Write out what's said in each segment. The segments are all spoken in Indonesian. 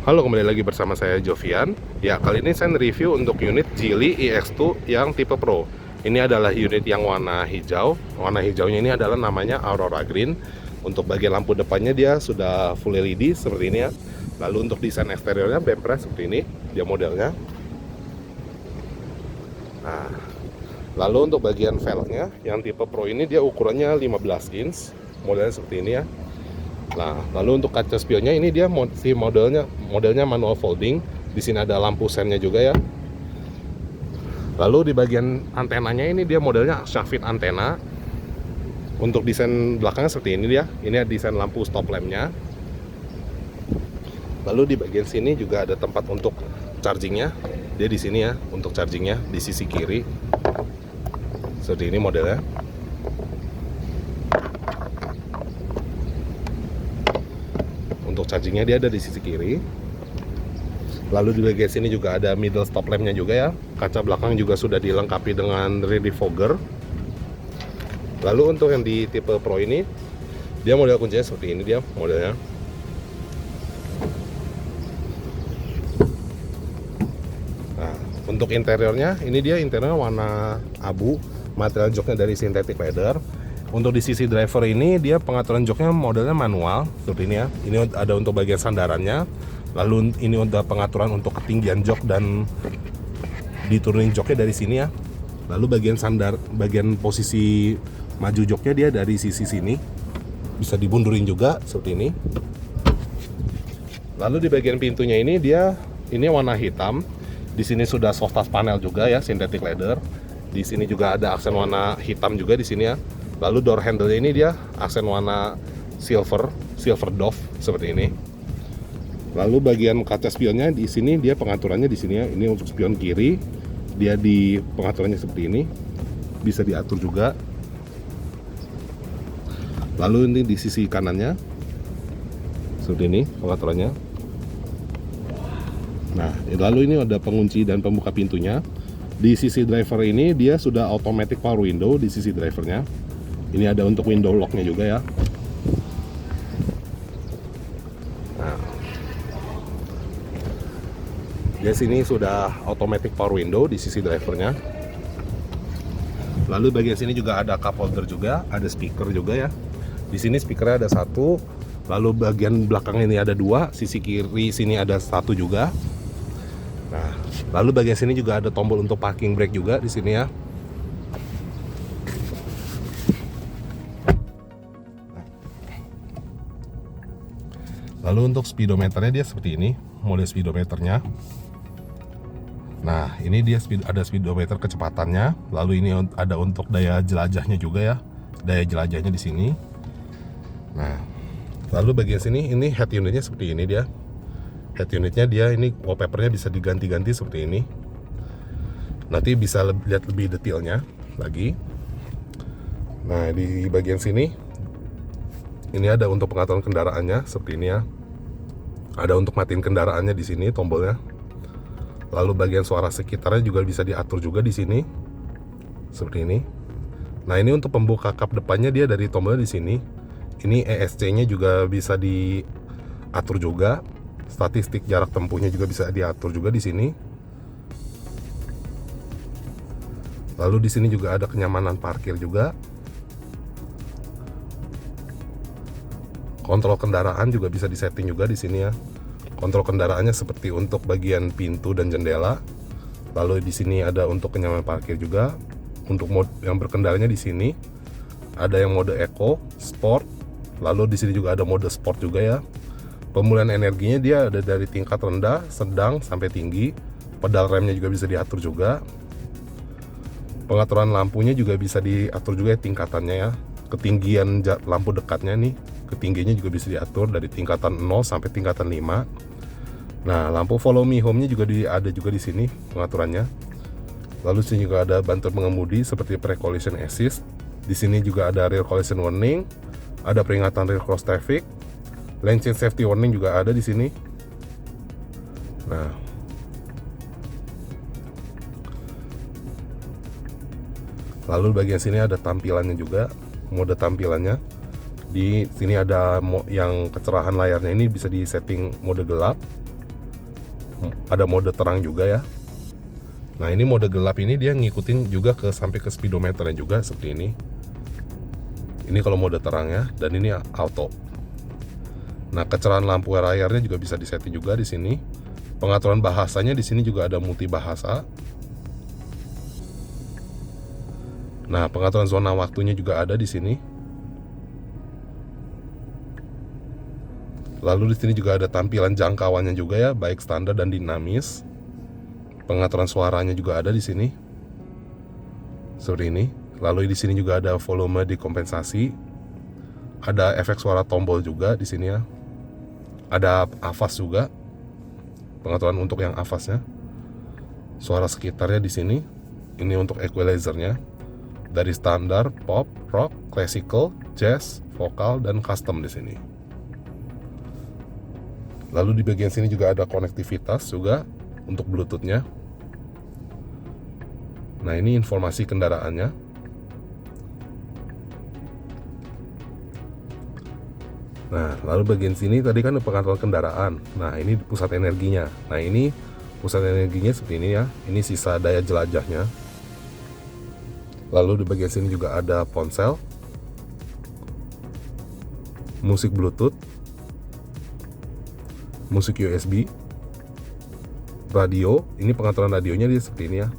Halo, kembali lagi bersama saya Jovian. Ya, kali ini saya review untuk unit Geely EX2 yang tipe Pro. Ini adalah unit yang warna hijau. Warna hijaunya ini adalah namanya Aurora Green. Untuk bagian lampu depannya dia sudah full LED seperti ini ya. Lalu untuk desain eksteriornya bumper seperti ini, dia modelnya. Nah, lalu untuk bagian velgnya yang tipe Pro ini dia ukurannya 15 inch, modelnya seperti ini ya. Nah, lalu untuk kaca spionnya ini dia modelnya manual folding. Di sini ada lampu sennya juga ya. Lalu di bagian antenanya ini dia modelnya shark fin antena. Untuk desain belakangnya seperti ini dia. Ini ada desain lampu stop lampnya. Lalu di bagian sini juga ada tempat untuk chargingnya. Dia di sini ya untuk chargingnya di sisi kiri. Seperti ini modelnya. Untuk chargingnya dia ada di sisi kiri. Lalu di bagian sini juga ada middle stop lampnya juga ya. Kaca belakang juga sudah dilengkapi dengan rear defogger. Lalu untuk yang di tipe Pro ini, dia model kuncinya seperti ini dia modelnya. Nah, untuk interiornya ini dia interiornya warna abu. Material joknya dari synthetic leather. Untuk di sisi driver ini dia pengaturan joknya modelnya manual seperti ini ya. Ini ada untuk bagian sandarannya. Lalu ini untuk pengaturan untuk ketinggian jok dan diturunin joknya dari sini ya. Lalu bagian posisi maju joknya dia dari sisi sini. Bisa dibundurin juga seperti ini. Lalu di bagian pintunya ini ini warna hitam. Di sini sudah soft touch panel juga ya, synthetic leather. Di sini juga ada aksen warna hitam juga di sini ya. Lalu door handle ini dia aksen warna silver dove seperti ini. Lalu bagian kaca spionnya di sini dia pengaturannya di sini ya. Ini untuk spion kiri, dia di pengaturannya seperti ini. Bisa diatur juga. Lalu ini di sisi kanannya seperti ini pengaturannya. Nah, lalu ini ada pengunci dan pembuka pintunya. Di sisi driver ini dia sudah automatic power window di sisi drivernya. Ini ada untuk window locknya juga ya. Nah, di sini sudah automatic power window di sisi drivernya. Lalu bagian sini juga ada cup holder juga, ada speaker juga ya. Di sini speakernya ada satu. Lalu bagian belakang ini ada dua, sisi kiri sini ada satu juga. Nah, lalu bagian sini juga ada tombol untuk parking brake juga di sini ya. Lalu untuk speedometernya dia seperti ini, model speedometernya. Nah, ini dia ada speedometer kecepatannya. Lalu ini ada untuk daya jelajahnya juga ya, daya jelajahnya di sini. Nah, lalu bagian sini ini head unitnya seperti ini dia. Head unitnya dia ini wallpapernya bisa diganti-ganti seperti ini. Nanti bisa lihat lebih detailnya lagi. Nah, di bagian sini ini ada untuk pengaturan kendaraannya seperti ini ya. Ada untuk matiin kendaraannya di sini tombolnya. Lalu bagian suara sekitarnya juga bisa diatur juga di sini. Seperti ini. Nah, ini untuk pembuka kap depannya dia dari tombolnya di sini. Ini ESC-nya juga bisa diatur juga. Statistik jarak tempuhnya juga bisa diatur juga di sini. Lalu di sini juga ada kenyamanan parkir juga. Kontrol kendaraan juga bisa disetting juga di sini ya. Kontrol kendaraannya seperti untuk bagian pintu dan jendela. Lalu di sini ada untuk kenyamanan parkir juga. Untuk mode yang berkendaranya di sini ada yang mode eco, sport. Lalu di sini juga ada mode sport juga ya. Pemulihan energinya dia ada dari tingkat rendah, sedang sampai tinggi. Pedal remnya juga bisa diatur juga. Pengaturan lampunya juga bisa diatur juga ya, tingkatannya ya. Ketinggian lampu dekatnya nih, ketinggiannya juga bisa diatur dari tingkatan 0 sampai tingkatan 5. Nah, lampu follow me home-nya juga ada juga di sini pengaturannya. Lalu sini juga ada bantu pengemudi seperti pre-collision assist. Di sini juga ada rear collision warning, ada peringatan rear cross traffic, lane change safety warning juga ada di sini. Nah, lalu bagian sini ada tampilannya juga, mode tampilannya. Di sini ada yang kecerahan layarnya ini bisa di setting mode gelap. ada mode terang juga ya. Nah ini mode gelap ini dia ngikutin juga sampai ke speedometernya juga seperti ini. Ini kalau mode terangnya, dan ini auto. Nah kecerahan lampu layarnya juga bisa disetting juga di sini. Pengaturan bahasanya di sini juga ada multi bahasa. Nah pengaturan zona waktunya juga ada di sini. Lalu di sini juga ada tampilan jangkauannya juga ya, baik standar dan dinamis. Pengaturan suaranya juga ada di sini. Seperti ini. Lalu di sini juga ada volume dikompensasi. Ada efek suara tombol juga di sini ya. Ada AVAS juga. Pengaturan untuk yang AVAS-nya. Suara sekitarnya di sini. Ini untuk equalizer-nya. Dari standar, pop, rock, classical, jazz, vokal, dan custom di sini. Lalu di bagian sini juga ada konektivitas juga untuk Bluetooth-nya. Nah, ini informasi kendaraannya. Nah, lalu bagian sini tadi kan pengaturan kendaraan. Nah, ini pusat energinya. Nah, ini pusat energinya seperti ini ya. Ini sisa daya jelajahnya. Lalu di bagian sini juga ada ponsel, musik Bluetooth, musik USB, radio. Ini pengaturan radionya dia seperti ini ya.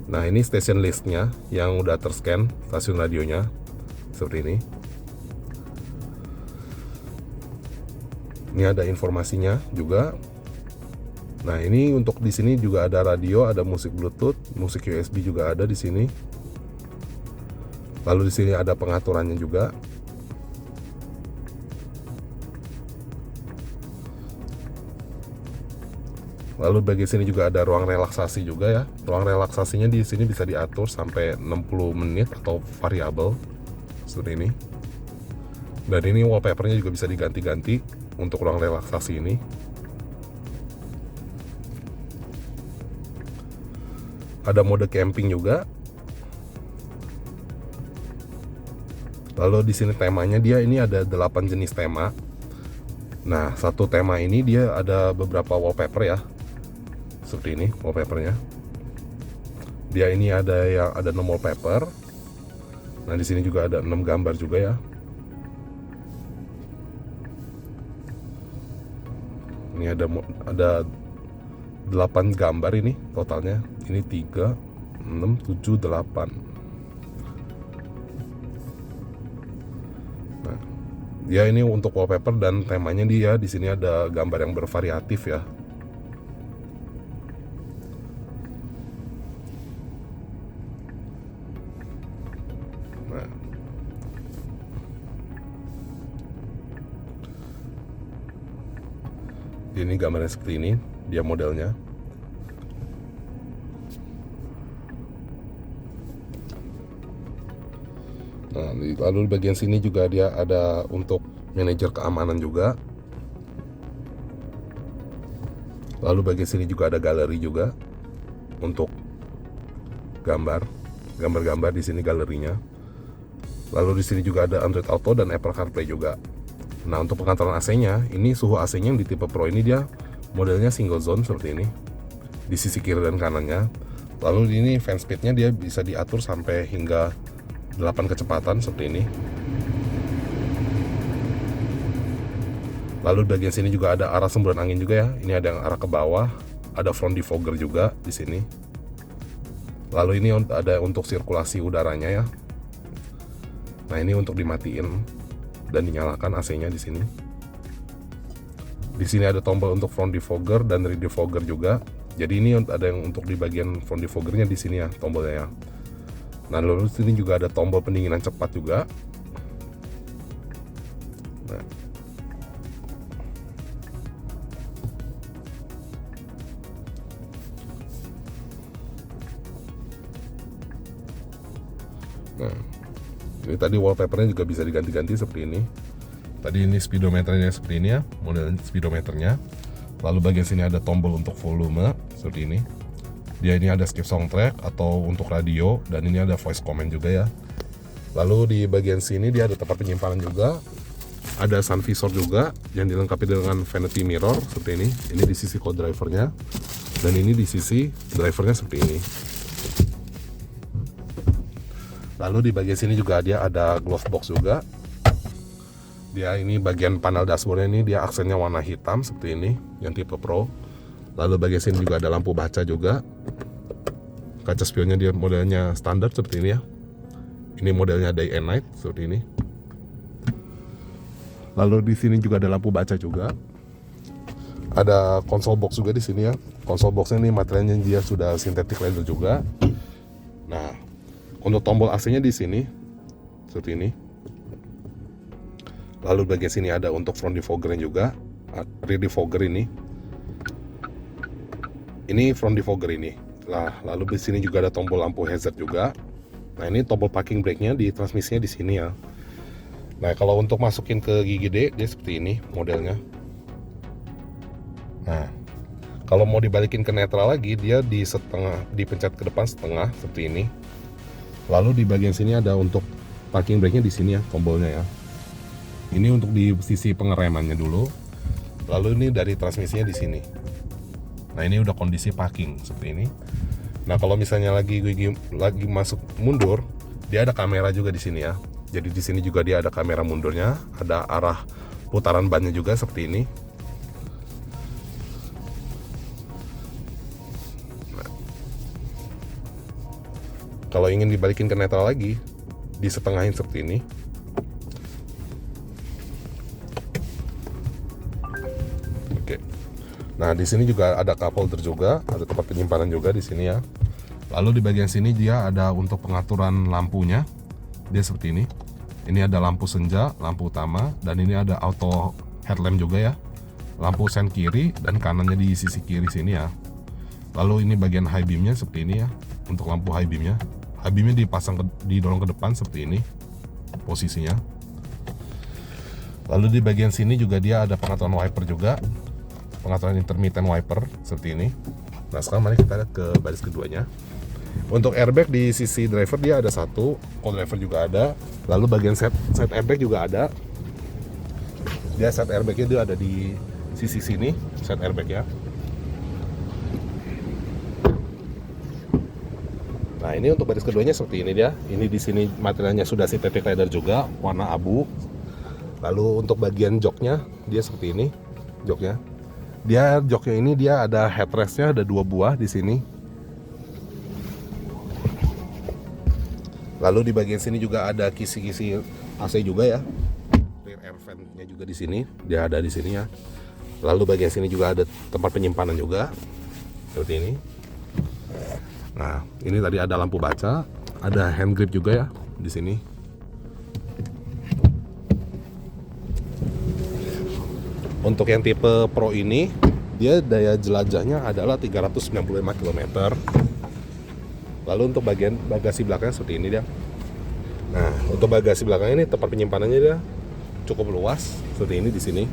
Nah, ini station listnya yang udah terscan stasiun radionya seperti ini. Ini ada informasinya juga. Nah, ini untuk di sini juga ada radio, ada musik Bluetooth, musik USB juga ada di sini. Lalu di sini ada pengaturannya juga. Lalu bagian sini juga ada ruang relaksasi juga ya. Ruang relaksasinya di sini bisa diatur sampai 60 menit atau variabel seperti ini. Dan ini wallpapernya juga bisa diganti-ganti untuk ruang relaksasi ini. Ada mode camping juga. Lalu di sini temanya dia ini ada 8 jenis tema. Nah, satu tema ini dia ada beberapa wallpaper ya. Seperti ini wallpapernya. Dia ini ada yang ada 6 wallpaper. Nah, di sini juga ada 6 gambar juga ya. Ini ada 8 gambar ini totalnya. Ini 3, 6, 7, 8. Nah, dia ini untuk wallpaper dan temanya dia di sini ada gambar yang bervariatif ya. Nah, ini gambarnya seperti ini, dia modelnya. Nah, lalu di bagian sini juga dia ada untuk manajer keamanan juga. Lalu bagian sini juga ada galeri juga untuk gambar-gambar di sini galerinya. Lalu di sini juga ada Android Auto dan Apple CarPlay juga. Nah, untuk pengaturan AC-nya, ini suhu AC-nya yang di tipe Pro ini dia modelnya single zone seperti ini di sisi kiri dan kanannya. Lalu ini fan speed-nya dia bisa diatur sampai hingga 8 kecepatan seperti ini. Lalu bagian sini juga ada arah semburan angin juga ya. Ini ada yang arah ke bawah, ada front defogger juga di sini. Lalu ini ada untuk sirkulasi udaranya ya. Nah, ini untuk dimatiin dan dinyalakan AC-nya di sini. Di sini ada tombol untuk front defogger dan rear defogger juga. Jadi ini ada yang untuk di bagian front defoggernya di sini ya tombolnya ya. Nah, lalu sini juga ada tombol pendinginan cepat juga. Nah, ini tadi wallpapernya juga bisa diganti-ganti seperti ini. Tadi ini speedometernya seperti ini ya, model speedometernya. Lalu bagian sini ada tombol untuk volume seperti ini. Dia ini ada skip soundtrack atau untuk radio, dan ini ada voice command juga ya. Lalu di bagian sini dia ada tempat penyimpanan juga. Ada sun visor juga yang dilengkapi dengan vanity mirror seperti ini. Ini di sisi co-drivernya, dan ini di sisi drivernya seperti ini. Lalu di bagian sini juga dia ada glove box juga. Dia ini bagian panel dashboardnya ini dia aksennya warna hitam seperti ini, yang tipe Pro. Lalu bagian sini juga ada lampu baca juga. Kaca spionnya dia modelnya standar seperti ini ya. Ini modelnya day and night seperti ini. Lalu di sini juga ada lampu baca juga. Ada console box juga di sini ya. Console boxnya ini materialnya dia sudah synthetic leather juga. Nah, untuk tombol AC-nya di sini seperti ini. Lalu bagian sini ada untuk front defoggernya juga, rear defogger ini. Ini front defogger ini. Lalu di sini juga ada tombol lampu hazard juga. Nah, ini tombol parking brake-nya di transmisinya di sini ya. Nah, kalau untuk masukin ke gigi D dia seperti ini modelnya. Nah, kalau mau dibalikin ke netral lagi dia di setengah, dipencet ke depan setengah seperti ini. Lalu di bagian sini ada untuk parking brake-nya di sini ya, tombolnya ya. Ini untuk di sisi pengeremannya dulu. Lalu ini dari transmisinya di sini. Nah, ini udah kondisi parking seperti ini. Nah, kalau misalnya lagi masuk mundur, dia ada kamera juga di sini ya. Jadi di sini juga dia ada kamera mundurnya, ada arah putaran bannya juga seperti ini. Nah, kalau ingin dibalikin ke netral lagi, disetengahin seperti ini. Oke. Nah, di sini juga ada cup holder juga, ada tempat penyimpanan juga di sini ya. Lalu di bagian sini dia ada untuk pengaturan lampunya. Dia seperti ini. Ini ada lampu senja, lampu utama, dan ini ada auto headlamp juga ya. Lampu sen kiri dan kanannya di sisi kiri sini ya. Lalu ini bagian high beamnya seperti ini ya. Untuk lampu high beamnya. High beamnya dipasang didorong ke depan seperti ini posisinya. Lalu di bagian sini juga dia ada pengaturan wiper juga. Pengaturan intermittent wiper seperti ini. Nah, sekarang mari kita lihat ke baris keduanya. Untuk airbag di sisi driver dia ada satu, co-driver juga ada. Lalu bagian side airbag juga ada. Dia side airbagnya dia ada di sisi sini, side airbag ya. Nah, ini untuk baris keduanya seperti ini dia. Ini di sini materialnya sudah synthetic leather juga, warna abu. Lalu untuk bagian joknya dia seperti ini, joknya. Joknya ini dia ada headrestnya, ada 2 buah di sini. Lalu di bagian sini juga ada kisi-kisi AC juga ya. Rear air vent-nya juga di sini, dia ada di sini ya. Lalu bagian sini juga ada tempat penyimpanan juga. Seperti ini. Nah, ini tadi ada lampu baca, ada hand grip juga ya di sini. Untuk yang tipe Pro ini, dia daya jelajahnya adalah 395 km. Lalu untuk bagian bagasi belakangnya seperti ini dia. Nah, untuk bagasi belakang ini tempat penyimpanannya dia cukup luas seperti ini di sini.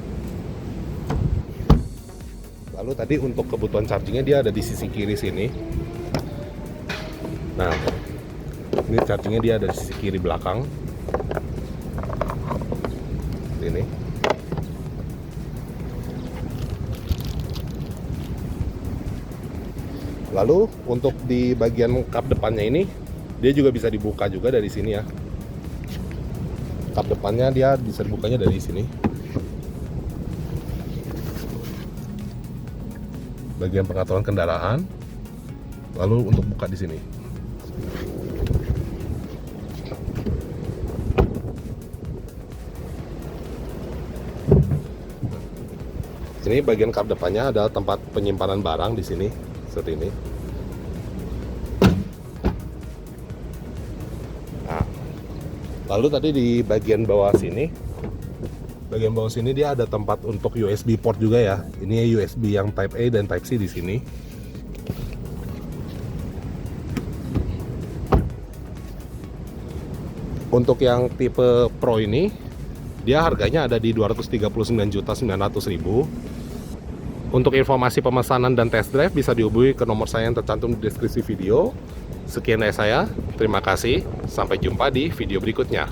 Lalu tadi untuk kebutuhan chargingnya dia ada di sisi kiri sini. Nah, ini chargingnya dia ada di sisi kiri belakang. Seperti ini. Lalu untuk di bagian kap depannya ini dia juga bisa dibuka juga dari sini ya. Kap depannya dia bisa dibukanya dari sini. Bagian pengaturan kendaraan. Lalu untuk buka di sini. Ini bagian kap depannya adalah tempat penyimpanan barang di sini. Seperti ini. Nah, lalu tadi di bagian bawah sini dia ada tempat untuk USB port juga ya. Ini USB yang Type A dan Type C di sini. Untuk yang tipe Pro ini, dia harganya ada di 239.900.000. Untuk informasi pemesanan dan test drive bisa dihubungi ke nomor saya yang tercantum di deskripsi video. Sekian dari saya, terima kasih, sampai jumpa di video berikutnya.